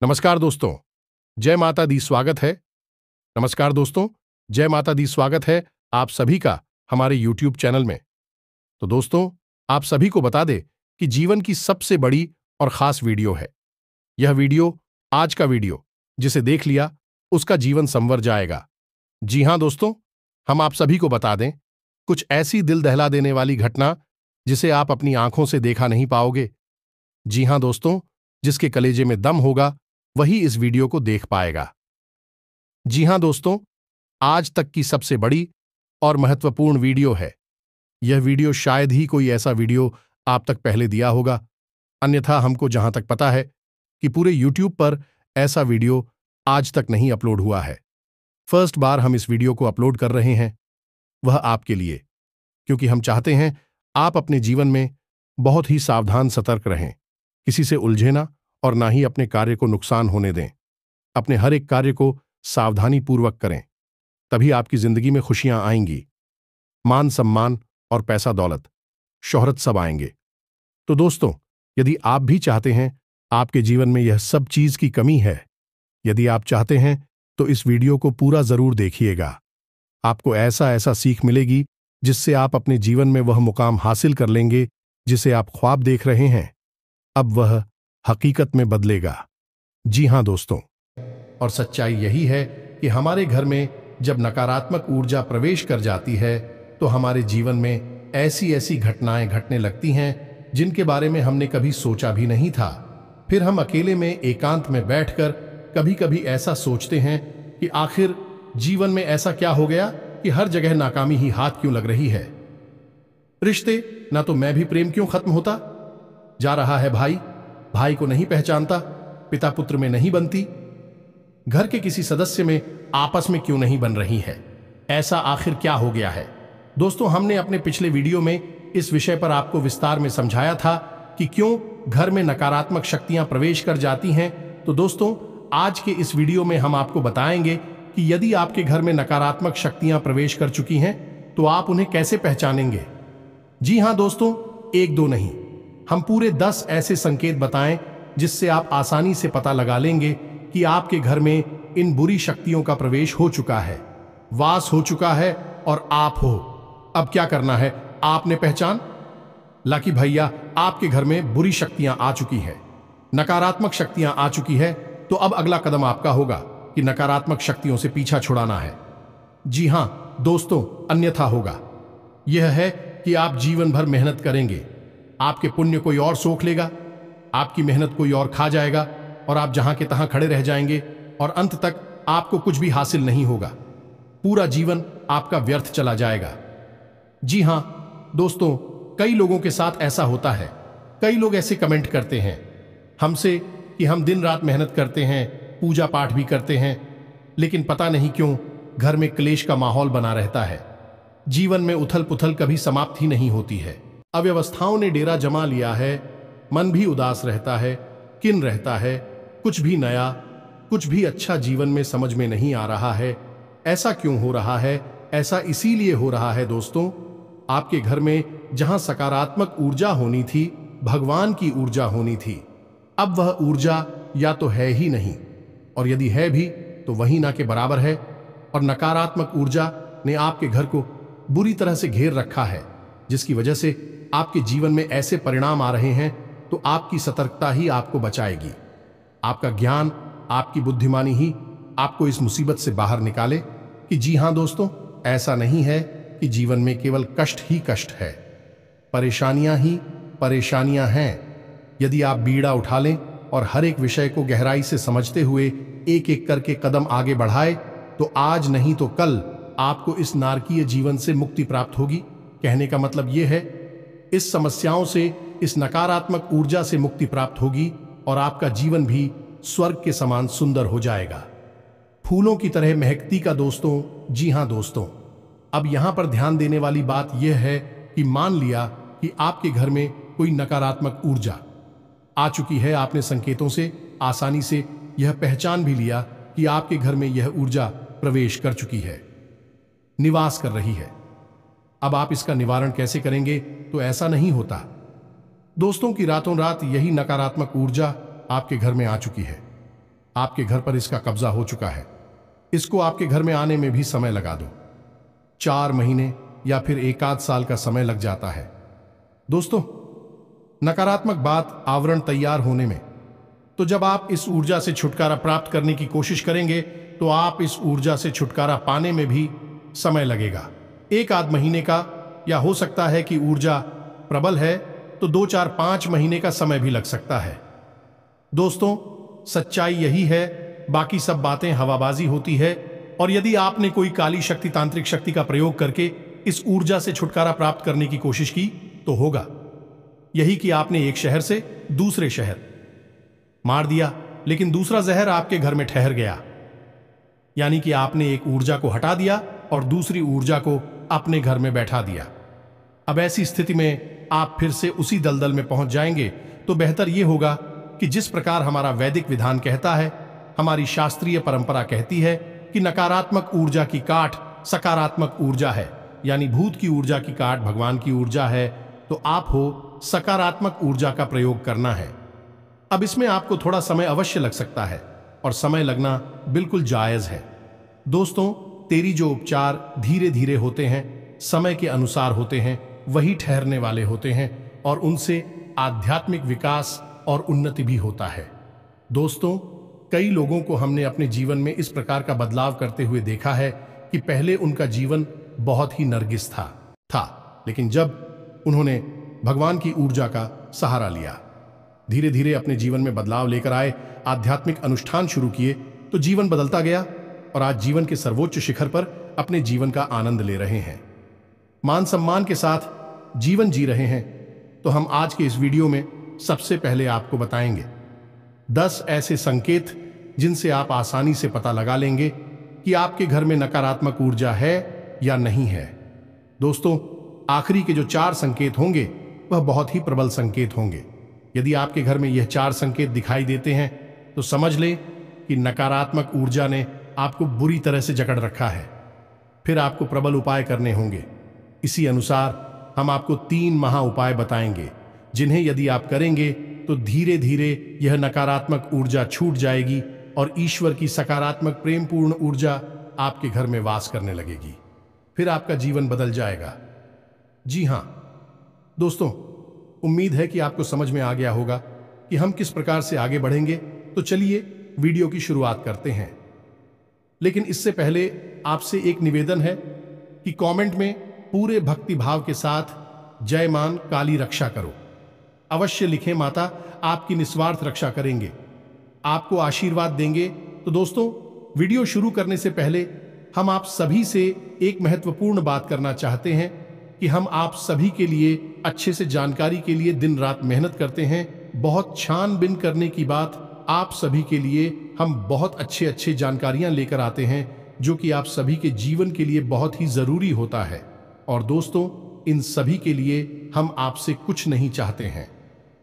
नमस्कार दोस्तों, जय माता दी स्वागत है। नमस्कार दोस्तों, जय माता दी स्वागत है आप सभी का हमारे YouTube चैनल में। तो दोस्तों, आप सभी को बता दे कि जीवन की सबसे बड़ी और खास वीडियो है। यह वीडियो, आज का वीडियो, जिसे देख लिया उसका जीवन संवर जाएगा। जी हां दोस्तों, हम आप सभी को बता दें कुछ ऐसी दिल दहला देने वाली घटना जिसे आप अपनी आंखों से देखा नहीं पाओगे। जी हां दोस्तों, जिसके कलेजे में दम होगा वही इस वीडियो को देख पाएगा। जी हां दोस्तों, आज तक की सबसे बड़ी और महत्वपूर्ण वीडियो है। यह वीडियो शायद ही कोई ऐसा वीडियो आप तक पहले दिया होगा, अन्यथा हमको जहां तक पता है कि पूरे YouTube पर ऐसा वीडियो आज तक नहीं अपलोड हुआ है। फर्स्ट बार हम इस वीडियो को अपलोड कर रहे हैं, वह आपके लिए, क्योंकि हम चाहते हैं आप अपने जीवन में बहुत ही सावधान सतर्क रहें, किसी से उलझे ना और ना ही अपने कार्य को नुकसान होने दें। अपने हर एक कार्य को सावधानी पूर्वक करें, तभी आपकी जिंदगी में खुशियां आएंगी। मान सम्मान और पैसा दौलत, शोहरत सब आएंगे। तो दोस्तों, यदि आप भी चाहते हैं आपके जीवन में यह सब चीज की कमी है, यदि आप चाहते हैं तो इस वीडियो को पूरा जरूर देखिएगा। आपको ऐसा ऐसा सीख मिलेगी जिससे आप अपने जीवन में वह मुकाम हासिल कर लेंगे जिसे आप ख्वाब देख रहे हैं, अब वह हकीकत में बदलेगा। जी हां दोस्तों, और सच्चाई यही है कि हमारे घर में जब नकारात्मक ऊर्जा प्रवेश कर जाती है तो हमारे जीवन में ऐसी ऐसी घटनाएं घटने लगती हैं जिनके बारे में हमने कभी सोचा भी नहीं था। फिर हम अकेले में एकांत में बैठकर कभी कभी ऐसा सोचते हैं कि आखिर जीवन में ऐसा क्या हो गया कि हर जगह नाकामी ही हाथ क्यों लग रही है। रिश्ते, ना तो मैं भी प्रेम क्यों खत्म होता जा रहा है, भाई को नहीं पहचानता, पिता पुत्र में नहीं बनती, घर के किसी सदस्य में आपस में क्यों नहीं बन रही है, ऐसा आखिर क्या हो गया है। दोस्तों, हमने अपने पिछले वीडियो में इस विषय पर आपको विस्तार में समझाया था कि क्यों घर में नकारात्मक शक्तियां प्रवेश कर जाती हैं। तो दोस्तों, आज के इस वीडियो में हम आपको बताएंगे कि यदि आपके घर में नकारात्मक शक्तियां प्रवेश कर चुकी हैं तो आप उन्हें कैसे पहचानेंगे। जी हां दोस्तों, एक दो नहीं, हम पूरे 10 ऐसे संकेत बताएं जिससे आप आसानी से पता लगा लेंगे कि आपके घर में इन बुरी शक्तियों का प्रवेश हो चुका है, वास हो चुका है और आप हो। अब क्या करना है, आपने पहचान ला कि भैया आपके घर में बुरी शक्तियां आ चुकी है, नकारात्मक शक्तियां आ चुकी है, तो अब अगला कदम आपका होगा कि नकारात्मक शक्तियों से पीछा छुड़ाना है। जी हां दोस्तों, अन्यथा होगा यह है कि आप जीवन भर मेहनत करेंगे, आपके पुण्य कोई और सोख लेगा, आपकी मेहनत कोई और खा जाएगा और आप जहां के तहां खड़े रह जाएंगे और अंत तक आपको कुछ भी हासिल नहीं होगा। पूरा जीवन आपका व्यर्थ चला जाएगा। जी हां दोस्तों, कई लोगों के साथ ऐसा होता है। कई लोग ऐसे कमेंट करते हैं हमसे कि हम दिन रात मेहनत करते हैं, पूजा पाठ भी करते हैं, लेकिन पता नहीं क्यों घर में क्लेश का माहौल बना रहता है। जीवन में उथल पुथल कभी समाप्त ही नहीं होती है। अव्यवस्थाओं ने डेरा जमा लिया है, मन भी उदास रहता है, किन रहता है, कुछ भी नया, कुछ भी अच्छा जीवन में समझ में नहीं आ रहा है। ऐसा क्यों हो रहा है? ऐसा इसीलिए हो रहा है दोस्तों, आपके घर में जहां सकारात्मक ऊर्जा होनी थी, भगवान की ऊर्जा होनी थी, अब वह ऊर्जा या तो है ही नहीं, और यदि है भी तो वही ना के बराबर है। और नकारात्मक ऊर्जा ने आपके घर को बुरी तरह से घेर रखा है, जिसकी वजह से आपके जीवन में ऐसे परिणाम आ रहे हैं। तो आपकी सतर्कता ही आपको बचाएगी, आपका ज्ञान, आपकी बुद्धिमानी ही आपको इस मुसीबत से बाहर निकाले। कि जी हां दोस्तों, ऐसा नहीं है कि जीवन में केवल कष्ट ही कष्ट है, परेशानियां ही परेशानियां हैं। यदि आप बीड़ा उठा लें और हर एक विषय को गहराई से समझते हुए एक एक करके कदम आगे बढ़ाए, तो आज नहीं तो कल आपको इस नारकीय जीवन से मुक्ति प्राप्त होगी। कहने का मतलब यह है, इस समस्याओं से, इस नकारात्मक ऊर्जा से मुक्ति प्राप्त होगी और आपका जीवन भी स्वर्ग के समान सुंदर हो जाएगा, फूलों की तरह महकती का दोस्तों। जी हां दोस्तों, अब यहां पर ध्यान देने वाली बात यह है कि मान लिया कि आपके घर में कोई नकारात्मक ऊर्जा आ चुकी है, आपने संकेतों से आसानी से यह पहचान भी लिया कि आपके घर में यह ऊर्जा प्रवेश कर चुकी है, निवास कर रही है। अब आप इसका निवारण कैसे करेंगे? तो ऐसा नहीं होता दोस्तों कि रातों रात यही नकारात्मक ऊर्जा आपके घर में आ चुकी है, आपके घर पर इसका कब्जा हो चुका है। इसको आपके घर में आने में भी समय लगा दो, 4 महीने या फिर 1 आध साल का समय लग जाता है। दोस्तों, नकारात्मक बात आवरण तैयार होने में, तो जब आप इस ऊर्जा से छुटकारा प्राप्त करने की कोशिश करेंगे तो आप इस ऊर्जा से छुटकारा पाने में भी समय लगेगा, 1 आध महीने का, या हो सकता है कि ऊर्जा प्रबल है तो 2 4 5 महीने का समय भी लग सकता है। दोस्तों, सच्चाई यही है, बाकी सब बातें हवाबाजी होती है। और यदि आपने कोई काली शक्ति, तांत्रिक शक्ति का प्रयोग करके इस ऊर्जा से छुटकारा प्राप्त करने की कोशिश की तो होगा यही कि आपने एक शहर से दूसरे शहर मार दिया, लेकिन दूसरा जहर आपके घर में ठहर गया। यानी कि आपने एक ऊर्जा को हटा दिया और दूसरी ऊर्जा को अपने घर में बैठा दिया। अब ऐसी स्थिति में आप फिर से उसी दलदल में पहुंच जाएंगे। तो बेहतर यह होगा कि जिस प्रकार हमारा वैदिक विधान कहता है, हमारी शास्त्रीय परंपरा कहती है कि नकारात्मक ऊर्जा की काट सकारात्मक ऊर्जा है, यानी भूत की ऊर्जा की काट भगवान की ऊर्जा है, तो आप हो सकारात्मक ऊर्जा का प्रयोग करना है। अब इसमें आपको थोड़ा समय अवश्य लग सकता है और समय लगना बिल्कुल जायज है। दोस्तों, तेरी जो उपचार धीरे धीरे होते हैं, समय के अनुसार होते हैं, वही ठहरने वाले होते हैं और उनसे आध्यात्मिक विकास और उन्नति भी होता है। दोस्तों, कई लोगों को हमने अपने जीवन में इस प्रकार का बदलाव करते हुए देखा है कि पहले उनका जीवन बहुत ही नरगिस था, लेकिन जब उन्होंने भगवान की ऊर्जा का सहारा लिया, धीरे धीरे अपने जीवन में बदलाव लेकर आए, आध्यात्मिक अनुष्ठान शुरू किए, तो जीवन बदलता गया और आज जीवन के सर्वोच्च शिखर पर अपने जीवन का आनंद ले रहे हैं, मान सम्मान के साथ जीवन जी रहे हैं। तो हम आज के इस वीडियो में सबसे पहले आपको बताएंगे 10 ऐसे संकेत जिनसे आप आसानी से पता लगा लेंगे कि आपके घर में नकारात्मक ऊर्जा है या नहीं है। दोस्तों, आखिरी के जो 4 संकेत होंगे वह बहुत ही प्रबल संकेत होंगे। यदि आपके घर में यह 4 संकेत दिखाई देते हैं तो समझ लें कि नकारात्मक ऊर्जा ने आपको बुरी तरह से जकड़ रखा है। फिर आपको प्रबल उपाय करने होंगे। इसी अनुसार हम आपको 3 महा उपाय बताएंगे, जिन्हें यदि आप करेंगे तो धीरे धीरे यह नकारात्मक ऊर्जा छूट जाएगी और ईश्वर की सकारात्मक प्रेमपूर्ण ऊर्जा आपके घर में वास करने लगेगी। फिर आपका जीवन बदल जाएगा। जी हां दोस्तों, उम्मीद है कि आपको समझ में आ गया होगा कि हम किस प्रकार से आगे बढ़ेंगे। तो चलिए वीडियो की शुरुआत करते हैं। लेकिन इससे पहले आपसे एक निवेदन है कि कमेंट में पूरे भक्ति भाव के साथ जय मान काली रक्षा करो अवश्य लिखें। माता आपकी निस्वार्थ रक्षा करेंगे, आपको आशीर्वाद देंगे। तो दोस्तों, वीडियो शुरू करने से पहले हम आप सभी से एक महत्वपूर्ण बात करना चाहते हैं कि हम आप सभी के लिए अच्छे से जानकारी के लिए दिन रात मेहनत करते हैं। बहुत छानबीन करने की बात, आप सभी के लिए हम बहुत अच्छे जानकारियां लेकर आते हैं जो कि आप सभी के जीवन के लिए बहुत ही जरूरी होता है। और दोस्तों, इन सभी के लिए हम आपसे कुछ नहीं चाहते हैं,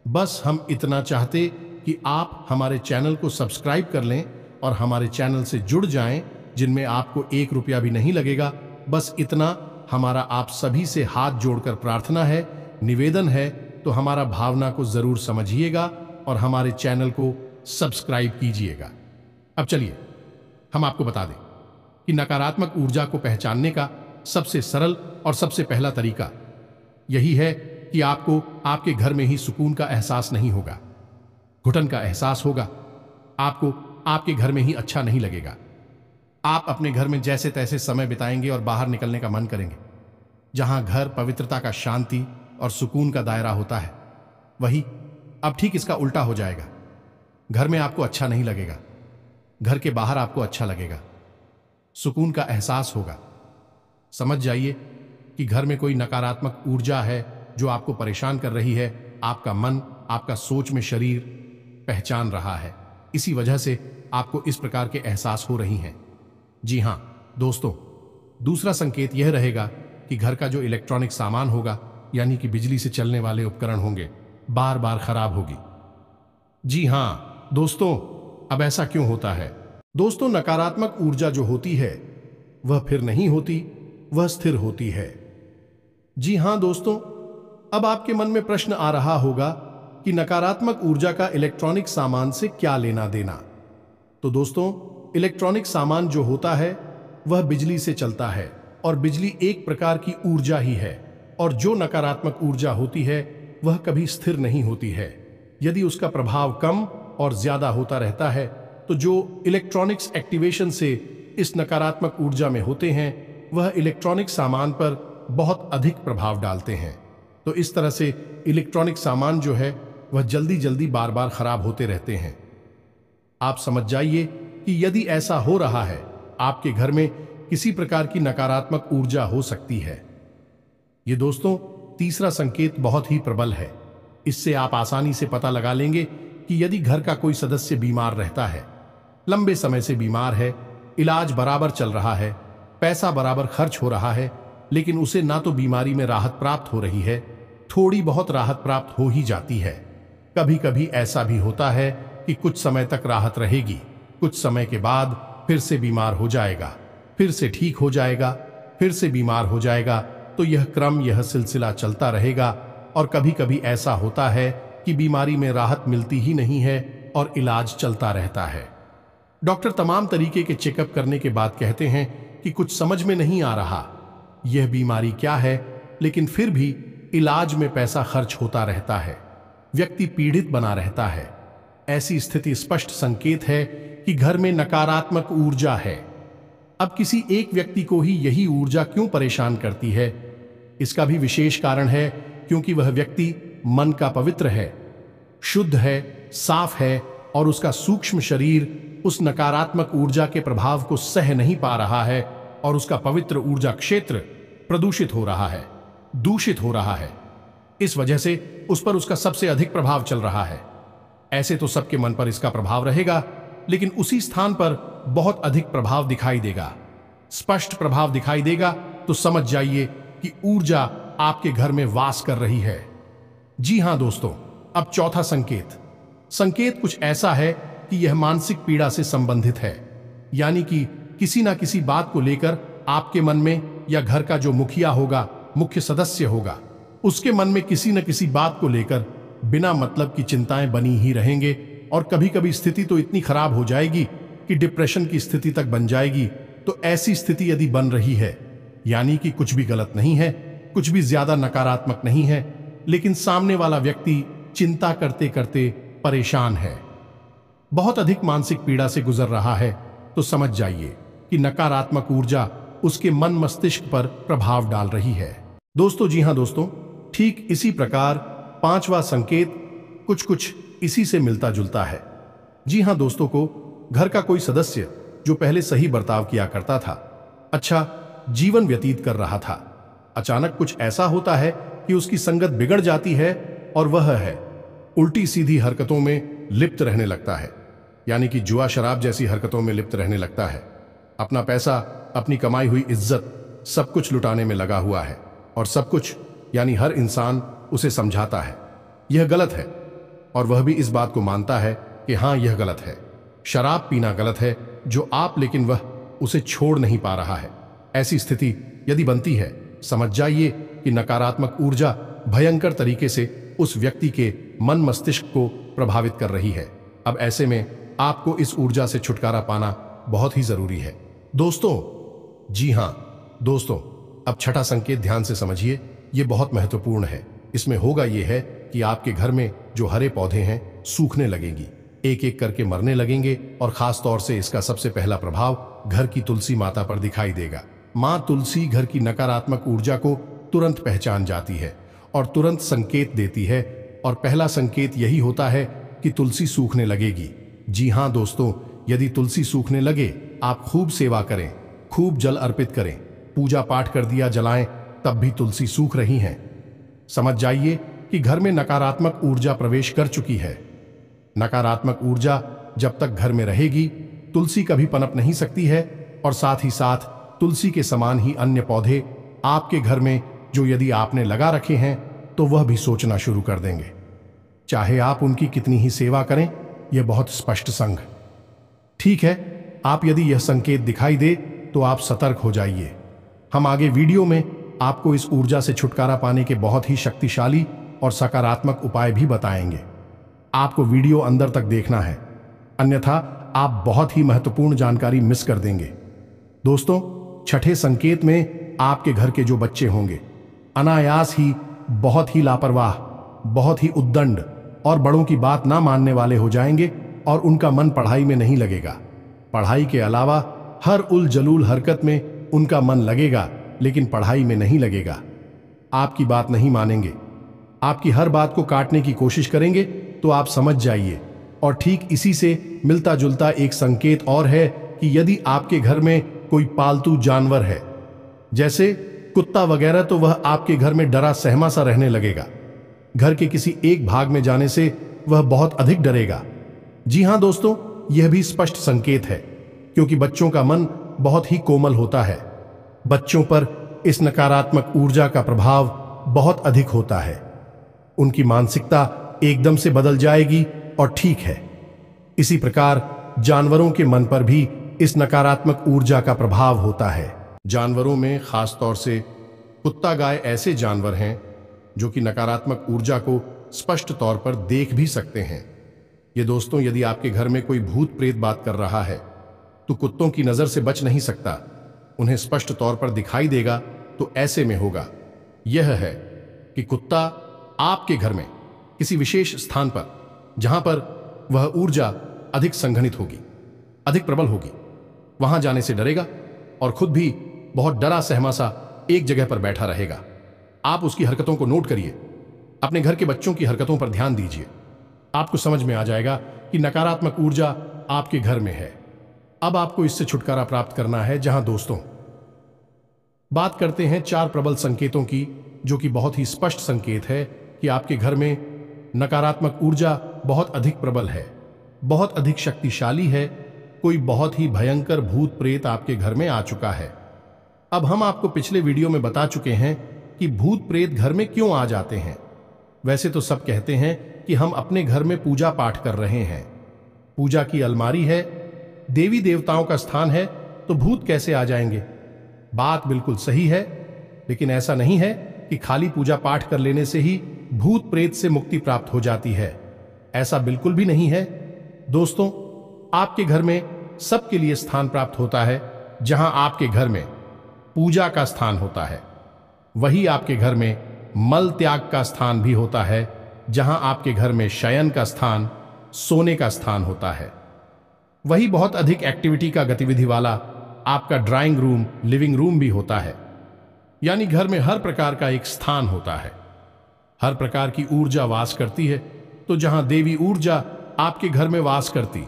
बस हम इतना चाहते कि आप हमारे चैनल को सब्सक्राइब कर लें और हमारे चैनल से जुड़ जाएं, जिनमें आपको 1 रुपया भी नहीं लगेगा। बस इतना हमारा आप सभी से हाथ जोड़कर प्रार्थना है, निवेदन है। तो हमारा भावना को जरूर समझिएगा और हमारे चैनल को सब्सक्राइब कीजिएगा। अब चलिए हम आपको बता दें कि नकारात्मक ऊर्जा को पहचानने का सबसे सरल और सबसे पहला तरीका यही है कि आपको आपके घर में ही सुकून का एहसास नहीं होगा, घुटन का एहसास होगा। आपको आपके घर में ही अच्छा नहीं लगेगा। आप अपने घर में जैसे तैसे समय बिताएंगे और बाहर निकलने का मन करेंगे। जहां घर पवित्रता का, शांति और सुकून का दायरा होता है, वही अब ठीक इसका उल्टा हो जाएगा। घर में आपको अच्छा नहीं लगेगा, घर के बाहर आपको अच्छा लगेगा, सुकून का एहसास होगा। समझ जाइए कि घर में कोई नकारात्मक ऊर्जा है जो आपको परेशान कर रही है। आपका मन, आपका सोच में शरीर पहचान रहा है। इसी वजह से आपको इस प्रकार के एहसास हो रही हैं। जी हां दोस्तों, दूसरा संकेत यह रहेगा कि घर का जो इलेक्ट्रॉनिक सामान होगा, यानी कि बिजली से चलने वाले उपकरण होंगे, बार बार खराब होगी। जी हां दोस्तों, अब ऐसा क्यों होता है? दोस्तों, नकारात्मक ऊर्जा जो होती है वह फिर नहीं होती, वह स्थिर होती है। जी हां दोस्तों, अब आपके मन में प्रश्न आ रहा होगा कि नकारात्मक ऊर्जा का इलेक्ट्रॉनिक सामान से क्या लेना देना। तो दोस्तों, इलेक्ट्रॉनिक सामान जो होता है वह बिजली से चलता है और बिजली एक प्रकार की ऊर्जा ही है, और जो नकारात्मक ऊर्जा होती है वह कभी स्थिर नहीं होती है। यदि उसका प्रभाव कम और ज्यादा होता रहता है तो जो इलेक्ट्रॉनिक्स एक्टिवेशन से इस नकारात्मक ऊर्जा में होते हैं वह इलेक्ट्रॉनिक सामान पर बहुत अधिक प्रभाव डालते हैं। तो इस तरह से इलेक्ट्रॉनिक सामान जो है वह जल्दी जल्दी बार बार खराब होते रहते हैं। आप समझ जाइए कि यदि ऐसा हो रहा है, आपके घर में किसी प्रकार की नकारात्मक ऊर्जा हो सकती है। ये दोस्तों, तीसरा संकेत बहुत ही प्रबल है। इससे आप आसानी से पता लगा लेंगे कि यदि घर का कोई सदस्य बीमार रहता है, लंबे समय से बीमार है, इलाज बराबर चल रहा है, पैसा बराबर खर्च हो रहा है, लेकिन उसे ना तो बीमारी में राहत प्राप्त हो रही है, थोड़ी बहुत राहत प्राप्त हो ही जाती है। कभी कभी ऐसा भी होता है कि कुछ समय तक राहत रहेगी, कुछ समय के बाद फिर से बीमार हो जाएगा, फिर से ठीक हो जाएगा, फिर से बीमार हो जाएगा। तो यह सिलसिला चलता रहेगा। और कभी कभी ऐसा होता है कि बीमारी में राहत मिलती ही नहीं है और इलाज चलता रहता है। डॉक्टर तमाम तरीके के चेकअप करने के बाद कहते हैं कि कुछ समझ में नहीं आ रहा यह बीमारी क्या है, लेकिन फिर भी इलाज में पैसा खर्च होता रहता है, व्यक्ति पीड़ित बना रहता है। ऐसी स्थिति स्पष्ट संकेत है कि घर में नकारात्मक ऊर्जा है। अब किसी एक व्यक्ति को ही यही ऊर्जा क्यों परेशान करती है? इसका भी विशेष कारण है, क्योंकि वह व्यक्ति मन का पवित्र है, शुद्ध है, साफ है, और उसका सूक्ष्म शरीर उस नकारात्मक ऊर्जा के प्रभाव को सह नहीं पा रहा है और उसका पवित्र ऊर्जा क्षेत्र प्रदूषित हो रहा है, दूषित हो रहा है। इस वजह से उस पर उसका सबसे अधिक प्रभाव चल रहा है। ऐसे तो सबके मन पर इसका प्रभाव रहेगा, लेकिन उसी स्थान पर बहुत अधिक प्रभाव दिखाई देगा, स्पष्ट प्रभाव दिखाई देगा। तो समझ जाइए कि ऊर्जा आपके घर में वास कर रही है। जी हां दोस्तों, अब चौथा संकेत कुछ ऐसा है कि यह मानसिक पीड़ा से संबंधित है। यानी कि किसी ना किसी बात को लेकर आपके मन में, या घर का जो मुखिया होगा, मुख्य सदस्य होगा, उसके मन में किसी न किसी बात को लेकर बिना मतलब की चिंताएं बनी ही रहेंगे। और कभी कभी स्थिति तो इतनी खराब हो जाएगी कि डिप्रेशन की स्थिति तक बन जाएगी। तो ऐसी स्थिति यदि बन रही है, यानी कि कुछ भी गलत नहीं है, कुछ भी ज्यादा नकारात्मक नहीं है, लेकिन सामने वाला व्यक्ति चिंता करते करते परेशान है, बहुत अधिक मानसिक पीड़ा से गुजर रहा है, तो समझ जाइए कि नकारात्मक ऊर्जा उसके मन मस्तिष्क पर प्रभाव डाल रही है। दोस्तों, जी हां दोस्तों, ठीक इसी प्रकार पांचवा संकेत कुछ इसी से मिलता जुलता है। जी हां दोस्तों, को घर का कोई सदस्य जो पहले सही बर्ताव किया करता था, अच्छा जीवन व्यतीत कर रहा था, अचानक कुछ ऐसा होता है कि उसकी संगत बिगड़ जाती है और वह है उल्टी सीधी हरकतों में लिप्त रहने लगता है। यानी कि जुआ शराब जैसी हरकतों में लिप्त रहने लगता है। अपना पैसा, अपनी कमाई हुई इज्जत सब कुछ लुटाने में लगा हुआ है, और सब कुछ यानी हर इंसान उसे समझाता है यह गलत है, और वह भी इस बात को मानता है कि हां यह गलत है, शराब पीना गलत है जो आप, लेकिन वह उसे छोड़ नहीं पा रहा है। ऐसी स्थिति यदि बनती है, समझ जाइए कि नकारात्मक ऊर्जा भयंकर तरीके से उस व्यक्ति के मन मस्तिष्क को प्रभावित कर रही है। अब ऐसे में आपको इस ऊर्जा से छुटकारा पाना बहुत ही जरूरी है दोस्तों। जी हां दोस्तों, अब छठा संकेत ध्यान से समझिए, यह बहुत महत्वपूर्ण है। इसमें होगा यह है कि आपके घर में जो हरे पौधे हैं सूखने लगेंगी, एक एक करके मरने लगेंगे, और खास तौर से इसका सबसे पहला प्रभाव घर की तुलसी माता पर दिखाई देगा। मां तुलसी घर की नकारात्मक ऊर्जा को तुरंत पहचान जाती है और तुरंत संकेत देती है, और पहला संकेत यही होता है कि तुलसी सूखने लगेगी। जी हां दोस्तों, यदि तुलसी सूखने लगे, आप खूब सेवा करें, खूब जल अर्पित करें, पूजा पाठ कर दिया जलाएं, तब भी तुलसी सूख रही हैं, समझ जाइए कि घर में नकारात्मक ऊर्जा प्रवेश कर चुकी है। नकारात्मक ऊर्जा जब तक घर में रहेगी, तुलसी कभी पनप नहीं सकती है, और साथ ही साथ तुलसी के समान ही अन्य पौधे आपके घर में जो यदि आपने लगा रखे हैं, तो वह भी सोचना शुरू कर देंगे, चाहे आप उनकी कितनी ही सेवा करें। यह बहुत स्पष्ट संग ठीक है। आप यदि यह संकेत दिखाई दे तो आप सतर्क हो जाइए। हम आगे वीडियो में आपको इस ऊर्जा से छुटकारा पाने के बहुत ही शक्तिशाली और सकारात्मक उपाय भी बताएंगे। आपको वीडियो अंदर तक देखना है, अन्यथा आप बहुत ही महत्वपूर्ण जानकारी मिस कर देंगे। दोस्तों, छठे संकेत में आपके घर के जो बच्चे होंगे अनायास ही बहुत ही लापरवाह, बहुत ही उद्दंड और बड़ों की बात ना मानने वाले हो जाएंगे और उनका मन पढ़ाई में नहीं लगेगा। पढ़ाई के अलावा हर उल जलूल हरकत में उनका मन लगेगा, लेकिन पढ़ाई में नहीं लगेगा। आपकी बात नहीं मानेंगे, आपकी हर बात को काटने की कोशिश करेंगे, तो आप समझ जाइए। और ठीक इसी से मिलता जुलता एक संकेत और है कि यदि आपके घर में कोई पालतू जानवर है, जैसे कुत्ता वगैरह, तो वह आपके घर में डरा सहमा सा रहने लगेगा। घर के किसी एक भाग में जाने से वह बहुत अधिक डरेगा। जी हां दोस्तों, यह भी स्पष्ट संकेत है, क्योंकि बच्चों का मन बहुत ही कोमल होता है। बच्चों पर इस नकारात्मक ऊर्जा का प्रभाव बहुत अधिक होता है। उनकी मानसिकता एकदम से बदल जाएगी और ठीक है। इसी प्रकार जानवरों के मन पर भी इस नकारात्मक ऊर्जा का प्रभाव होता है। जानवरों में खास तौर से कुत्ता, गाय ऐसे जानवर हैं जो कि नकारात्मक ऊर्जा को स्पष्ट तौर पर देख भी सकते हैं। ये दोस्तों, यदि आपके घर में कोई भूत प्रेत बात कर रहा है तो कुत्तों की नजर से बच नहीं सकता, उन्हें स्पष्ट तौर पर दिखाई देगा। तो ऐसे में होगा यह है कि कुत्ता आपके घर में किसी विशेष स्थान पर, जहां पर वह ऊर्जा अधिक संघनित होगी, अधिक प्रबल होगी, वहां जाने से डरेगा और खुद भी बहुत डरा सहमा सा एक जगह पर बैठा रहेगा। आप उसकी हरकतों को नोट करिए, अपने घर के बच्चों की हरकतों पर ध्यान दीजिए। आपको समझ में आ जाएगा कि नकारात्मक ऊर्जा आपके घर में है। अब आपको इससे छुटकारा प्राप्त करना है। जहां दोस्तों, बात करते हैं 4 प्रबल संकेतों की, जो कि बहुत ही स्पष्ट संकेत है कि आपके घर में नकारात्मक ऊर्जा बहुत अधिक प्रबल है, बहुत अधिक शक्तिशाली है। कोई बहुत ही भयंकर भूत प्रेत आपके घर में आ चुका है। अब हम आपको पिछले वीडियो में बता चुके हैं कि भूत प्रेत घर में क्यों आ जाते हैं। वैसे तो सब कहते हैं कि हम अपने घर में पूजा पाठ कर रहे हैं, पूजा की अलमारी है, देवी देवताओं का स्थान है, तो भूत कैसे आ जाएंगे। बात बिल्कुल सही है, लेकिन ऐसा नहीं है कि खाली पूजा पाठ कर लेने से ही भूत प्रेत से मुक्ति प्राप्त हो जाती है। ऐसा बिल्कुल भी नहीं है। दोस्तों, आपके घर में सबके लिए स्थान प्राप्त होता है। जहां आपके घर में पूजा का स्थान होता है, वही आपके घर में मल त्याग का स्थान भी होता है। जहां आपके घर में शयन का स्थान, सोने का स्थान होता है, वही बहुत अधिक एक्टिविटी का गतिविधि वाला आपका ड्राइंग रूम, लिविंग रूम भी होता है। यानी घर में हर प्रकार का एक स्थान होता है, हर प्रकार की ऊर्जा वास करती है। तो जहां देवी ऊर्जा आपके घर में वास करती,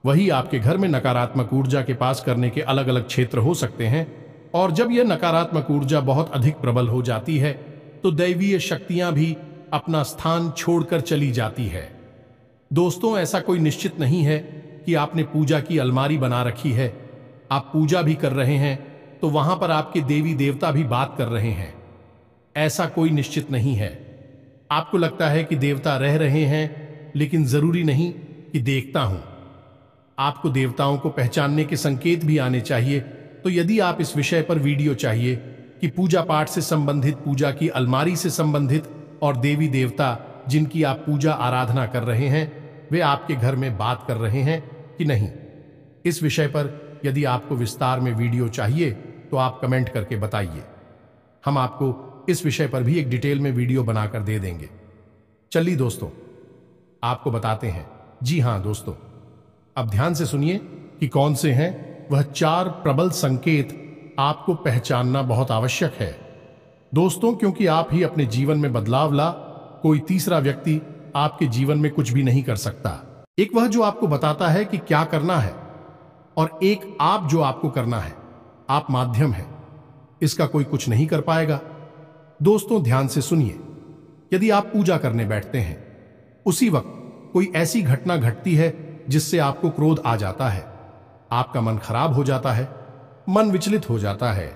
वही आपके घर में नकारात्मक ऊर्जा के पास करने के अलग अलग क्षेत्र हो सकते हैं। और जब यह नकारात्मक ऊर्जा बहुत अधिक प्रबल हो जाती है, तो दैवीय शक्तियां भी अपना स्थान छोड़कर चली जाती है। दोस्तों, ऐसा कोई निश्चित नहीं है कि आपने पूजा की अलमारी बना रखी है, आप पूजा भी कर रहे हैं, तो वहां पर आपके देवी देवता भी बात कर रहे हैं। ऐसा कोई निश्चित नहीं है। आपको लगता है कि देवता रह रहे हैं, लेकिन जरूरी नहीं कि देखता हूं। आपको देवताओं को पहचानने के संकेत भी आने चाहिए। तो यदि आप इस विषय पर वीडियो चाहिए कि पूजा पाठ से संबंधित, पूजा की अलमारी से संबंधित और देवी देवता जिनकी आप पूजा आराधना कर रहे हैं, वे आपके घर में बात कर रहे हैं कि नहीं, इस विषय पर यदि आपको विस्तार में वीडियो चाहिए तो आप कमेंट करके बताइए। हम आपको इस विषय पर भी एक डिटेल में वीडियो बनाकर दे देंगे। चलिए दोस्तों, आपको बताते हैं। जी हां दोस्तों, अब ध्यान से सुनिए कि कौन से हैं वह 4 प्रबल संकेत आपको पहचानना बहुत आवश्यक है। दोस्तों, क्योंकि आप ही अपने जीवन में बदलाव ला, कोई तीसरा व्यक्ति आपके जीवन में कुछ भी नहीं कर सकता। एक वह जो आपको बताता है कि क्या करना है, और एक आप जो आपको करना है। आप माध्यम हैं, इसका कोई कुछ नहीं कर पाएगा। दोस्तों, ध्यान से सुनिए। यदि आप पूजा करने बैठते हैं, उसी वक्त कोई ऐसी घटना घटती है जिससे आपको क्रोध आ जाता है, आपका मन खराब हो जाता है, मन विचलित हो जाता है।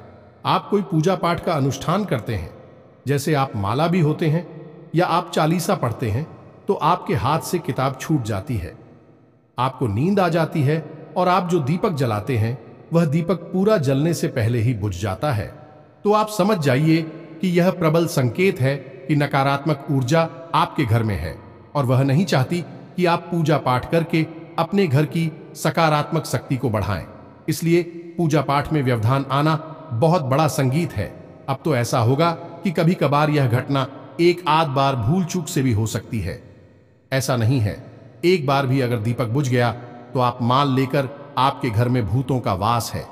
आप कोई पूजा पाठ का अनुष्ठान करते हैं, जैसे आप माला भी होते हैं या आप चालीसा पढ़ते हैं, तो आपके हाथ से किताब छूट जाती है, आपको नींद आ जाती है, और आप जो दीपक जलाते हैं वह दीपक पूरा जलने से पहले ही बुझ जाता है। तो आप समझ जाइए कि यह प्रबल संकेत है कि नकारात्मक ऊर्जा आपके घर में है, और वह नहीं चाहती कि आप पूजा पाठ करके अपने घर की सकारात्मक शक्ति को बढ़ाएं। इसलिए पूजा पाठ में व्यवधान आना बहुत बड़ा संगीत है। अब तो ऐसा होगा कि कभी कभार यह घटना एक आध बार भूल चूक से भी हो सकती है। ऐसा नहीं है, एक बार भी अगर दीपक बुझ गया तो आप मान लेकर आपके घर में भूतों का वास है।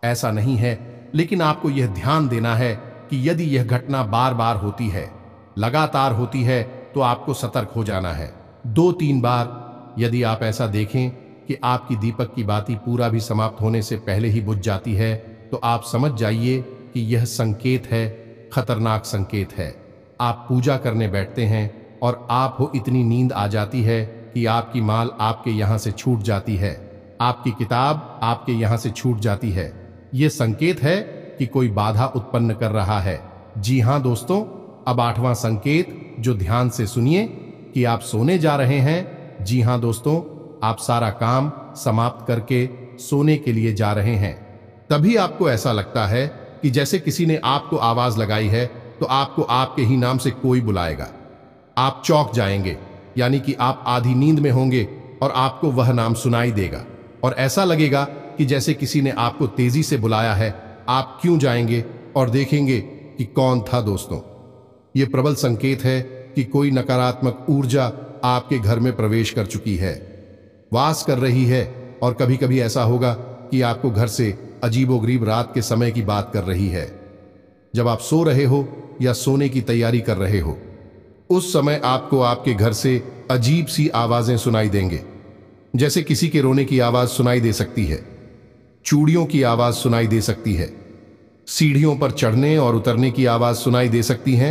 ऐसा नहीं है, लेकिन आपको यह ध्यान देना है कि यदि यह घटना बार बार होती है, लगातार होती है, तो आपको सतर्क हो जाना है। 2-3 बार यदि आप ऐसा देखें कि आपकी दीपक की बाती पूरा भी समाप्त होने से पहले ही बुझ जाती है, तो आप समझ जाइए कि यह संकेत है, खतरनाक संकेत है। आप पूजा करने बैठते हैं और आपको इतनी नींद आ जाती है कि आपकी माल आपके यहाँ से छूट जाती है, आपकी किताब आपके यहाँ से छूट जाती है। यह संकेत है कि कोई बाधा उत्पन्न कर रहा है। जी हाँ दोस्तों, अब 8वां संकेत, जो ध्यान से सुनिए, कि आप सोने जा रहे हैं। जी हाँ दोस्तों, आप सारा काम समाप्त करके सोने के लिए जा रहे हैं। तभी आपको ऐसा लगता है कि जैसे किसी ने आपको आवाज लगाई है, तो आपको आपके ही नाम से कोई बुलाएगा। आप चौंक जाएंगे, यानी कि आप आधी नींद में होंगे और आपको वह नाम सुनाई देगा और ऐसा लगेगा कि जैसे किसी ने आपको तेजी से बुलाया है। आप क्यों जाएंगे और देखेंगे कि कौन था। दोस्तों, यह प्रबल संकेत है कि कोई नकारात्मक ऊर्जा आपके घर में प्रवेश कर चुकी है, वास कर रही है। और कभी कभी ऐसा होगा कि आपको घर से अजीबोगरीब रात के समय की बात कर रही है, जब आप सो रहे हो या सोने की तैयारी कर रहे हो। उस समय आपको आपके घर से अजीब सी आवाजें सुनाई देंगे, जैसे किसी के रोने की आवाज सुनाई दे सकती है, चूड़ियों की आवाज सुनाई दे सकती है, सीढ़ियों पर चढ़ने और उतरने की आवाज सुनाई दे सकती है,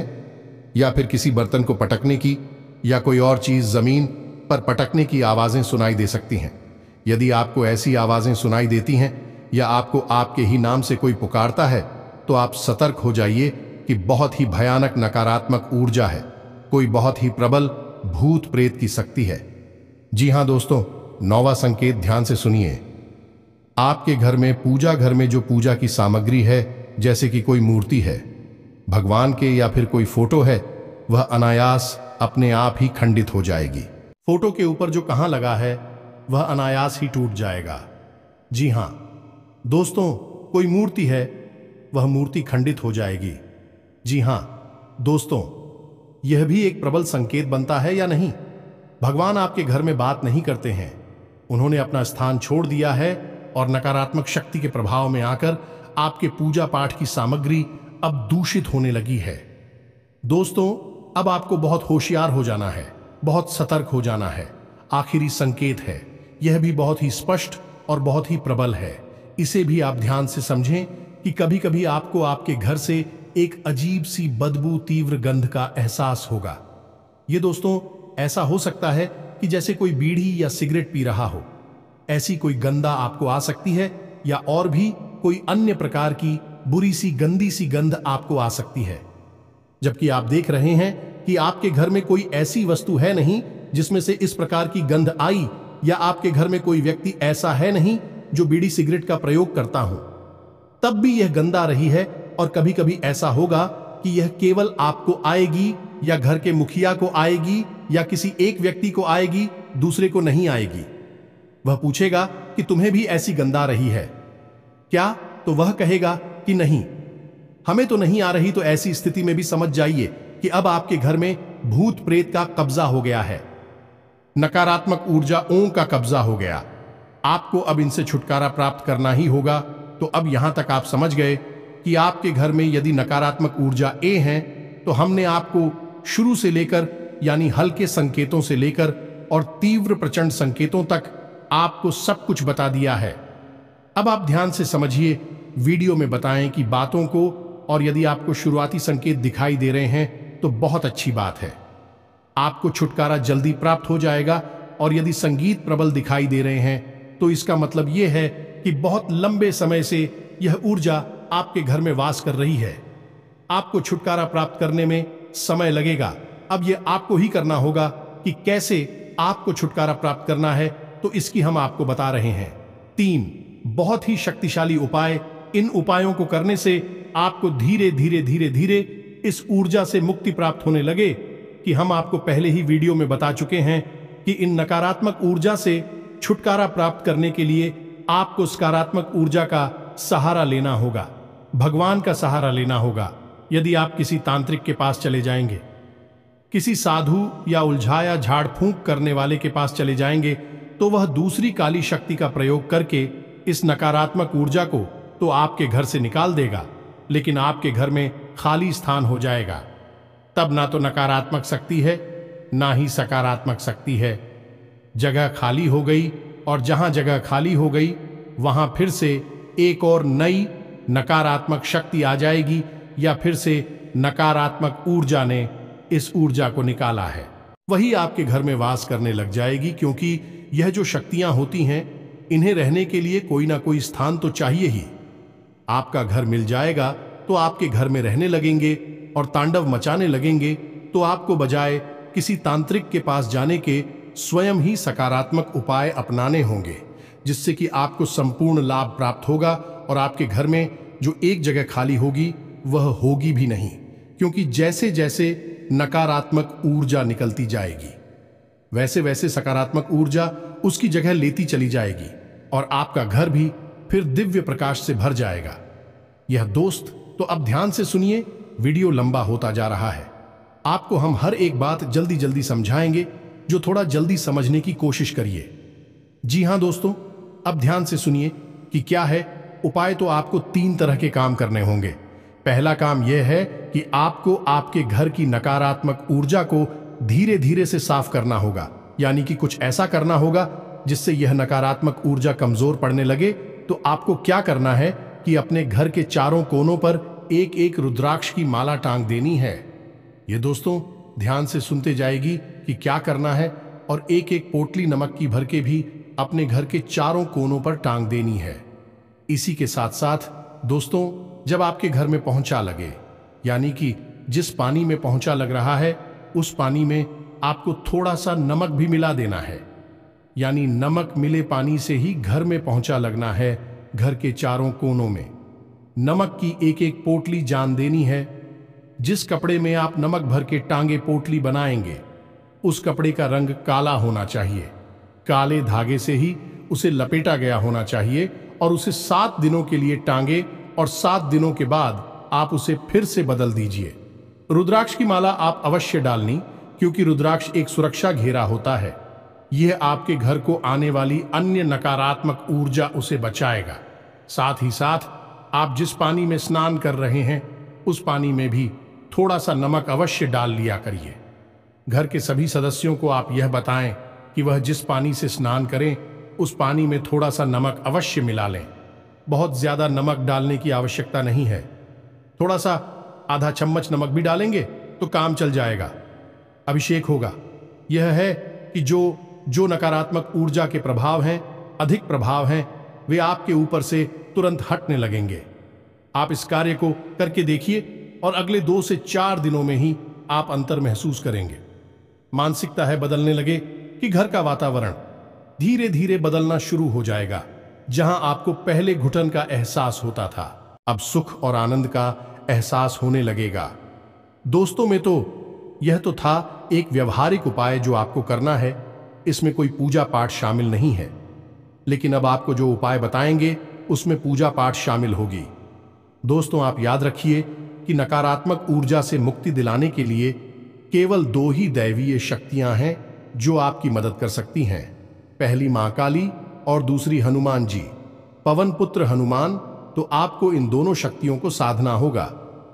या फिर किसी बर्तन को पटकने की या कोई और चीज जमीन पर पटकने की आवाजें सुनाई दे सकती हैं। यदि आपको ऐसी आवाजें सुनाई देती हैं या आपको आपके ही नाम से कोई पुकारता है, तो आप सतर्क हो जाइए कि बहुत ही भयानक नकारात्मक ऊर्जा है, कोई बहुत ही प्रबल भूत प्रेत की शक्ति है। जी हां दोस्तों, 9वां संकेत ध्यान से सुनिए। आपके घर में, पूजा घर में जो पूजा की सामग्री है, जैसे कि कोई मूर्ति है, भगवान के या फिर कोई फोटो है, वह अनायास अपने आप ही खंडित हो जाएगी। फोटो के ऊपर जो कहां लगा है वह अनायास ही टूट जाएगा। जी हां दोस्तों, कोई मूर्ति है, वह मूर्ति खंडित हो जाएगी। जी हां दोस्तों, यह भी एक प्रबल संकेत बनता है या नहीं। भगवान आपके घर में बात नहीं करते हैं, उन्होंने अपना स्थान छोड़ दिया है और नकारात्मक शक्ति के प्रभाव में आकर आपके पूजा पाठ की सामग्री अब दूषित होने लगी है। दोस्तों, अब आपको बहुत होशियार हो जाना है, बहुत सतर्क हो जाना है। आखिरी संकेत है, यह भी बहुत ही स्पष्ट और बहुत ही प्रबल है। इसे भी आप ध्यान से समझें कि कभी कभी आपको आपके घर से एक अजीब सी बदबू, तीव्र गंध का एहसास होगा। ये दोस्तों ऐसा हो सकता है कि जैसे कोई बीड़ी या सिगरेट पी रहा हो, ऐसी कोई गंधा आपको आ सकती है, या और भी कोई अन्य प्रकार की बुरी सी, गंदी सी गंध आपको आ सकती है, जबकि आप देख रहे हैं कि आपके घर में कोई ऐसी वस्तु है नहीं जिसमें से इस प्रकार की गंध आई, या आपके घर में कोई व्यक्ति ऐसा है नहीं जो बीड़ी सिगरेट का प्रयोग करता हो, तब भी यह गंध आ रही है। और कभी कभी ऐसा होगा कि यह केवल आपको आएगी, या घर के मुखिया को आएगी, या किसी एक व्यक्ति को आएगी, दूसरे को नहीं आएगी। वह पूछेगा कि तुम्हें भी ऐसी गंध आ रही है क्या, तो वह कहेगा कि नहीं, हमें तो नहीं आ रही। तो ऐसी स्थिति में भी समझ जाइए कि अब आपके घर में भूत प्रेत का कब्जा हो गया है, नकारात्मक ऊर्जाओं का कब्जा हो गया। आपको अब इनसे छुटकारा प्राप्त करना ही होगा। तो अब यहां तक आप समझ गए कि आपके घर में यदि नकारात्मक ऊर्जा ए हैं, तो हमने आपको शुरू से लेकर, यानी हल्के संकेतों से लेकर और तीव्र प्रचंड संकेतों तक आपको सब कुछ बता दिया है। अब आप ध्यान से समझिए, वीडियो में बताएं कि बातों को, और यदि आपको शुरुआती संकेत दिखाई दे रहे हैं तो बहुत अच्छी बात है, आपको छुटकारा जल्दी प्राप्त हो जाएगा। और यदि संगीत प्रबल दिखाई दे रहे हैं तो इसका मतलब यह है कि बहुत लंबे समय से यह ऊर्जा आपके घर में वास कर रही है। आपको छुटकारा प्राप्त करने में समय लगेगा। अब यह आपको ही करना होगा कि कैसे आपको छुटकारा प्राप्त करना है, तो इसकी हम आपको बता रहे हैं 3 बहुत ही शक्तिशाली उपाय। इन उपायों को करने से आपको धीरे धीरे धीरे धीरे इस ऊर्जा से मुक्ति प्राप्त होने लगे कि हम आपको पहले ही वीडियो में बता चुके हैं कि इन नकारात्मक ऊर्जा से छुटकारा प्राप्त करने के लिए आपको सकारात्मक ऊर्जा का सहारा लेना होगा, भगवान का सहारा लेना होगा। यदि आप किसी तांत्रिक के पास चले जाएंगे, किसी साधु या उलझाया झाड़ फूंक करने वाले के पास चले जाएंगे, तो वह दूसरी काली शक्ति का प्रयोग करके इस नकारात्मक ऊर्जा को तो आपके घर से निकाल देगा, लेकिन आपके घर में खाली स्थान हो जाएगा। तब ना तो नकारात्मक शक्ति है, ना ही सकारात्मक शक्ति है। जगह खाली हो गई, और जहां जगह खाली हो गई वहां फिर से एक और नई नकारात्मक शक्ति आ जाएगी, या फिर से नकारात्मक ऊर्जा ने इस ऊर्जा को निकाला है, वही आपके घर में वास करने लग जाएगी। क्योंकि यह जो शक्तियां होती हैं, इन्हें रहने के लिए कोई ना कोई स्थान तो चाहिए ही। आपका घर मिल जाएगा तो आपके घर में रहने लगेंगे और तांडव मचाने लगेंगे। तो आपको बजाय किसी तांत्रिक के पास जाने के स्वयं ही सकारात्मक उपाय अपनाने होंगे, जिससे कि आपको संपूर्ण लाभ प्राप्त होगा, और आपके घर में जो एक जगह खाली होगी वह होगी भी नहीं। क्योंकि जैसे जैसे नकारात्मक ऊर्जा निकलती जाएगी, वैसे वैसे सकारात्मक ऊर्जा उसकी जगह लेती चली जाएगी, और आपका घर भी फिर दिव्य प्रकाश से भर जाएगा। यह दोस्त तो अब ध्यान से सुनिए, वीडियो लंबा होता जा रहा है। आपको हम हर एक बात जल्दी जल्दी समझाएंगे, जो थोड़ा जल्दी समझने की कोशिश करिए। जी हां दोस्तों, अब ध्यान से सुनिए कि क्या है उपाय। तो आपको 3 तरह के काम करने होंगे। पहला काम यह है कि आपको आपके घर की नकारात्मक ऊर्जा को धीरे धीरे से साफ करना होगा, यानी कि कुछ ऐसा करना होगा जिससे यह नकारात्मक ऊर्जा कमजोर पड़ने लगे। तो आपको क्या करना है कि अपने घर के चारों कोनों पर एक एक रुद्राक्ष की माला टांग देनी है। ये दोस्तों ध्यान से सुनते जाएगी कि क्या करना है, और एक एक पोटली नमक की भर के भी अपने घर के चारों कोनों पर टांग देनी है। इसी के साथ साथ दोस्तों, जब आपके घर में पहुंचा लगे, यानी कि जिस पानी में पहुंचा लग रहा है, उस पानी में आपको थोड़ा सा नमक भी मिला देना है। यानी नमक मिले पानी से ही घर में पहुंचा लगना है। घर के चारों कोनों में नमक की एक एक पोटली जान देनी है। जिस कपड़े में आप नमक भर के टांगे पोटली बनाएंगे, उस कपड़े का रंग काला होना चाहिए। काले धागे से ही उसे लपेटा गया होना चाहिए, और उसे 7 दिनों के लिए टांगे, और 7 दिनों के बाद आप उसे फिर से बदल दीजिए। रुद्राक्ष की माला आप अवश्य डालनी, क्योंकि रुद्राक्ष एक सुरक्षा घेरा होता है। यह आपके घर को आने वाली अन्य नकारात्मक ऊर्जा उसे बचाएगा। साथ ही साथ आप जिस पानी में स्नान कर रहे हैं, उस पानी में भी थोड़ा सा नमक अवश्य डाल लिया करिए। घर के सभी सदस्यों को आप यह बताएं कि वह जिस पानी से स्नान करें, उस पानी में थोड़ा सा नमक अवश्य मिला लें। बहुत ज्यादा नमक डालने की आवश्यकता नहीं है, थोड़ा सा आधा चम्मच नमक भी डालेंगे तो काम चल जाएगा। अभिषेक होगा। यह है कि जो नकारात्मक ऊर्जा के प्रभाव हैं, अधिक प्रभाव हैं, वे आपके ऊपर से तुरंत हटने लगेंगे। आप इस कार्य को करके देखिए, और अगले 2 से 4 दिनों में ही आप अंतर महसूस करेंगे। मानसिकता है बदलने लगे कि घर का वातावरण धीरे धीरे बदलना शुरू हो जाएगा। जहां आपको पहले घुटन का एहसास होता था, अब सुख और आनंद का एहसास होने लगेगा। दोस्तों में तो यह तो था एक व्यवहारिक उपाय जो आपको करना है, इसमें कोई पूजा पाठ शामिल नहीं है। लेकिन अब आपको जो उपाय बताएंगे उसमें पूजा पाठ शामिल होगी। दोस्तों आप याद रखिए कि नकारात्मक ऊर्जा से मुक्ति दिलाने के लिए केवल 2 ही दैवीय शक्तियां हैं जो आपकी मदद कर सकती हैं। पहली मां काली और दूसरी हनुमान जी, पवन पुत्र हनुमान। तो आपको इन दोनों शक्तियों को साधना होगा,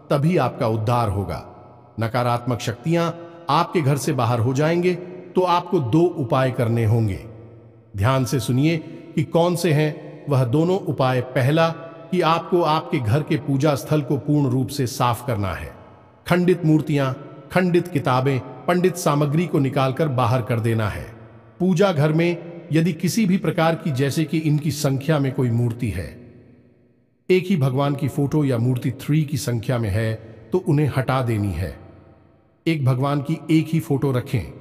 तभी आपका उद्धार होगा। नकारात्मक शक्तियां आपके घर से बाहर हो जाएंगे, तो आपको 2 उपाय करने होंगे। ध्यान से सुनिए कि कौन से हैं वह दोनों उपाय। पहला कि आपको आपके घर के पूजा स्थल को पूर्ण रूप से साफ करना है। खंडित मूर्तियां, खंडित किताबें, पंडित सामग्री को निकालकर बाहर कर देना है। पूजा घर में यदि किसी भी प्रकार की, जैसे कि इनकी संख्या में कोई मूर्ति है, एक ही भगवान की फोटो या मूर्ति 3 की संख्या में है, तो उन्हें हटा देनी है। एक भगवान की एक ही फोटो रखें,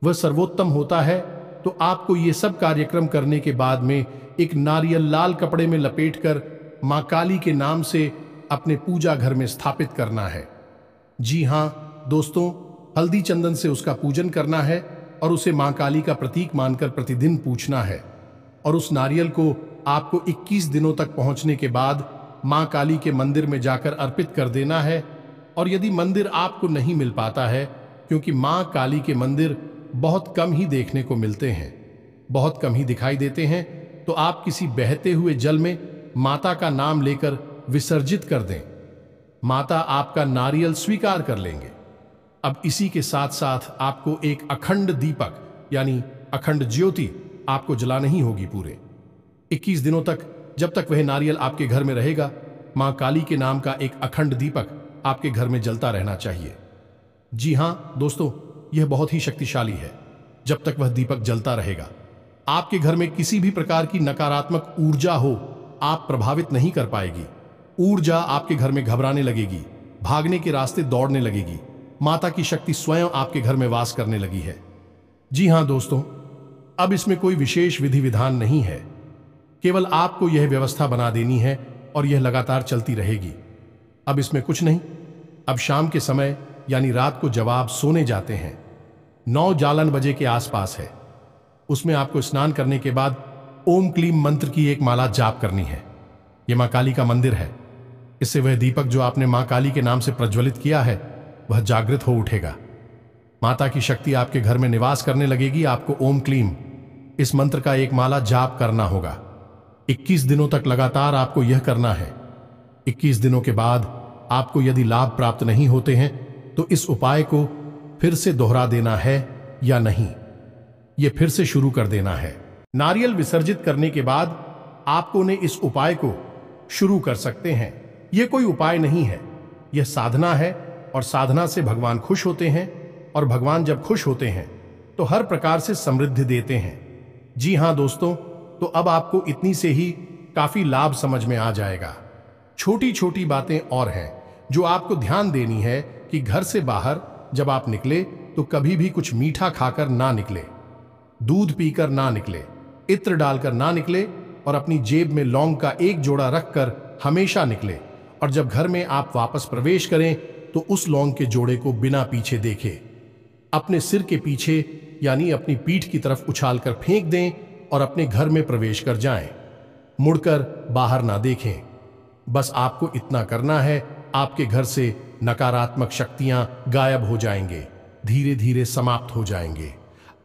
वह सर्वोत्तम होता है। तो आपको ये सब कार्यक्रम करने के बाद में एक नारियल लाल कपड़े में लपेटकर मां काली के नाम से अपने पूजा घर में स्थापित करना है। जी हां दोस्तों, हल्दी चंदन से उसका पूजन करना है। और उसे मां काली का प्रतीक मानकर प्रतिदिन पूछना है। और उस नारियल को आपको 21 दिनों तक पहुंचने के बाद मां काली के मंदिर में जाकर अर्पित कर देना है। और यदि मंदिर आपको नहीं मिल पाता है, क्योंकि मां काली के मंदिर बहुत कम ही देखने को मिलते हैं, बहुत कम ही दिखाई देते हैं, तो आप किसी बहते हुए जल में माता का नाम लेकर विसर्जित कर दें। माता आपका नारियल स्वीकार कर लेंगे। अब इसी के साथ साथ आपको एक अखंड दीपक यानी अखंड ज्योति आपको जलानी ही होगी पूरे 21 दिनों तक। जब तक वह नारियल आपके घर में रहेगा, मां काली के नाम का एक अखंड दीपक आपके घर में जलता रहना चाहिए। जी हां दोस्तों, यह बहुत ही शक्तिशाली है। जब तक वह दीपक जलता रहेगा, आपके घर में किसी भी प्रकार की नकारात्मक ऊर्जा हो, आप प्रभावित नहीं कर पाएगी। ऊर्जा आपके घर में घबराने लगेगी, भागने के रास्ते दौड़ने लगेगी। माता की शक्ति स्वयं आपके घर में वास करने लगी है। जी हां दोस्तों, अब इसमें कोई विशेष विधि विधान नहीं है, केवल आपको यह व्यवस्था बना देनी है और यह लगातार चलती रहेगी। अब इसमें कुछ नहीं। अब शाम के समय यानी रात को जब आप सोने जाते हैं, 9 बजे के आसपास है, उसमें आपको स्नान करने के बाद ओम क्लीम मंत्र की एक माला जाप करनी है। यह मां काली का मंदिर है। इससे वह दीपक जो आपने मां काली के नाम से प्रज्वलित किया है, वह जागृत हो उठेगा। माता की शक्ति आपके घर में निवास करने लगेगी। आपको ओम क्लीम इस मंत्र का एक माला जाप करना होगा। 21 दिनों तक लगातार आपको यह करना है। 21 दिनों के बाद आपको यदि लाभ प्राप्त नहीं होते हैं, तो इस उपाय को फिर से दोहरा देना है या नहीं, यह फिर से शुरू कर देना है। नारियल विसर्जित करने के बाद आपको ने इस उपाय को शुरू कर सकते हैं। यह कोई उपाय नहीं है, यह साधना है। और साधना से भगवान खुश होते हैं, और भगवान जब खुश होते हैं तो हर प्रकार से समृद्धि देते हैं। जी हां दोस्तों, तो अब आपको इतनी से ही काफी लाभ समझ में आ जाएगा। छोटी छोटी बातें और हैं जो आपको ध्यान देनी है कि घर से बाहर जब आप निकले तो कभी भी कुछ मीठा खाकर ना निकले, दूध पीकर ना निकले, इत्र डालकर ना निकले, और अपनी जेब में लौंग का एक जोड़ा रखकर हमेशा निकले। और जब घर में आप वापस प्रवेश करें तो उस लौंग के जोड़े को बिना पीछे देखे अपने सिर के पीछे यानी अपनी पीठ की तरफ उछालकर फेंक दें और अपने घर में प्रवेश कर जाएं। मुड़कर बाहर ना देखें। बस आपको इतना करना है, आपके घर से नकारात्मक शक्तियां गायब हो जाएंगे, धीरे धीरे समाप्त हो जाएंगे।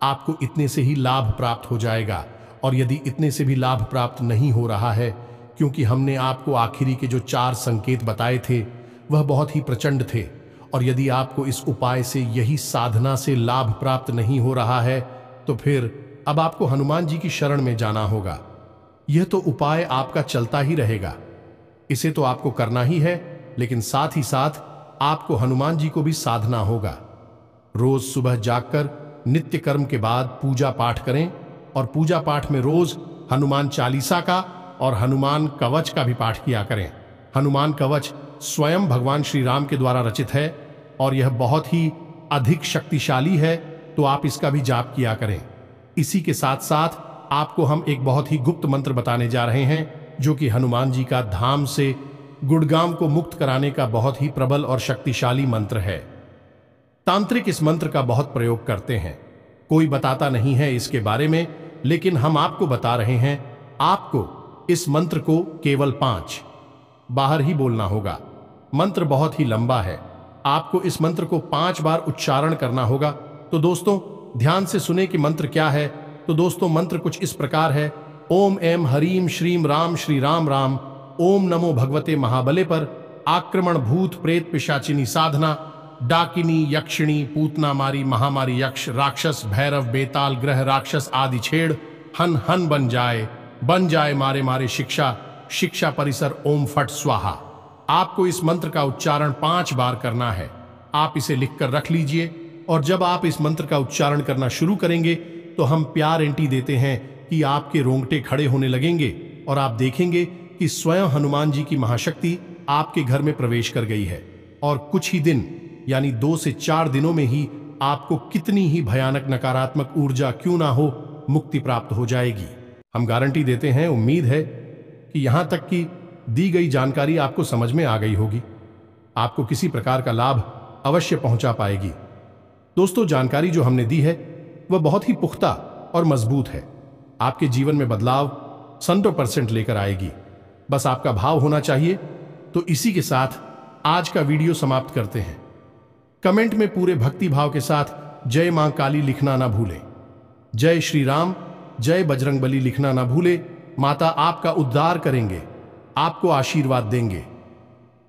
आपको इतने से ही लाभ प्राप्त हो जाएगा। और यदि इतने से भी लाभ प्राप्त नहीं हो रहा है, क्योंकि हमने आपको आखिरी के जो 4 संकेत बताए थे वह बहुत ही प्रचंड थे, और यदि आपको इस उपाय से, यही साधना से लाभ प्राप्त नहीं हो रहा है, तो फिर अब आपको हनुमान जी की शरण में जाना होगा। यह तो उपाय आपका चलता ही रहेगा, इसे तो आपको करना ही है, लेकिन साथ ही साथ आपको हनुमान जी को भी साधना होगा। रोज सुबह जागकर नित्य कर्म के बाद पूजा पाठ करें, और पूजा पाठ में रोज हनुमान चालीसा का और हनुमान कवच का भी पाठ किया करें। हनुमान कवच स्वयं भगवान श्री राम के द्वारा रचित है और यह बहुत ही अधिक शक्तिशाली है, तो आप इसका भी जाप किया करें। इसी के साथ साथ आपको हम एक बहुत ही गुप्त मंत्र बताने जा रहे हैं, जो कि हनुमान जी का धाम से गुड़गांव को मुक्त कराने का बहुत ही प्रबल और शक्तिशाली मंत्र है। तांत्रिक इस मंत्र का बहुत प्रयोग करते हैं, कोई बताता नहीं है इसके बारे में, लेकिन हम आपको बता रहे हैं। आपको इस मंत्र को केवल 5 बाहर ही बोलना होगा। मंत्र बहुत ही लंबा है, आपको इस मंत्र को 5 बार उच्चारण करना होगा। तो दोस्तों ध्यान से सुने कि मंत्र क्या है। तो दोस्तों मंत्र कुछ इस प्रकार है। ओम ऐं ह्रीं श्रीं राम श्री राम राम। ओम नमो भगवते महाबले पर। आक्रमण भूत प्रेत पिशाचिनी साधना, डाकिनी यक्षिणी पूतना मारी महामारी यक्ष राक्षस भैरव बेताल ग्रह राक्षस आदि छेड़ हन हन बन जाए मारे मारे शिक्षा शिक्षा परिसर ओम फट स्वाहा। आपको इस मंत्र का उच्चारण 5 बार करना है। आप इसे लिखकर रख लीजिए, और जब आप इस मंत्र का उच्चारण करना शुरू करेंगे तो हम प्यार एंटी देते हैं कि आपके रोंगटे खड़े होने लगेंगे, और आप देखेंगे कि स्वयं हनुमान जी की महाशक्ति आपके घर में प्रवेश कर गई है। और कुछ ही दिन यानी 2 से 4 दिनों में ही आपको कितनी ही भयानक नकारात्मक ऊर्जा क्यों ना हो, मुक्ति प्राप्त हो जाएगी। हम गारंटी देते हैं। उम्मीद है कि यहां तक की दी गई जानकारी आपको समझ में आ गई होगी, आपको किसी प्रकार का लाभ अवश्य पहुंचा पाएगी। दोस्तों जानकारी जो हमने दी है वह बहुत ही पुख्ता और मजबूत है। आपके जीवन में बदलाव 100% लेकर आएगी। बस आपका भाव होना चाहिए। तो इसी के साथ आज का वीडियो समाप्त करते हैं। कमेंट में पूरे भक्ति भाव के साथ जय मां काली लिखना ना भूलें। जय श्री राम, जय बजरंगबली लिखना ना भूले। माता आपका उद्धार करेंगे, आपको आशीर्वाद देंगे।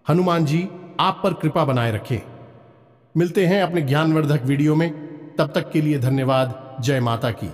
हनुमान जी आप पर कृपा बनाए रखें। मिलते हैं अपने ज्ञानवर्धक वीडियो में। तब तक के लिए धन्यवाद। जय माता की।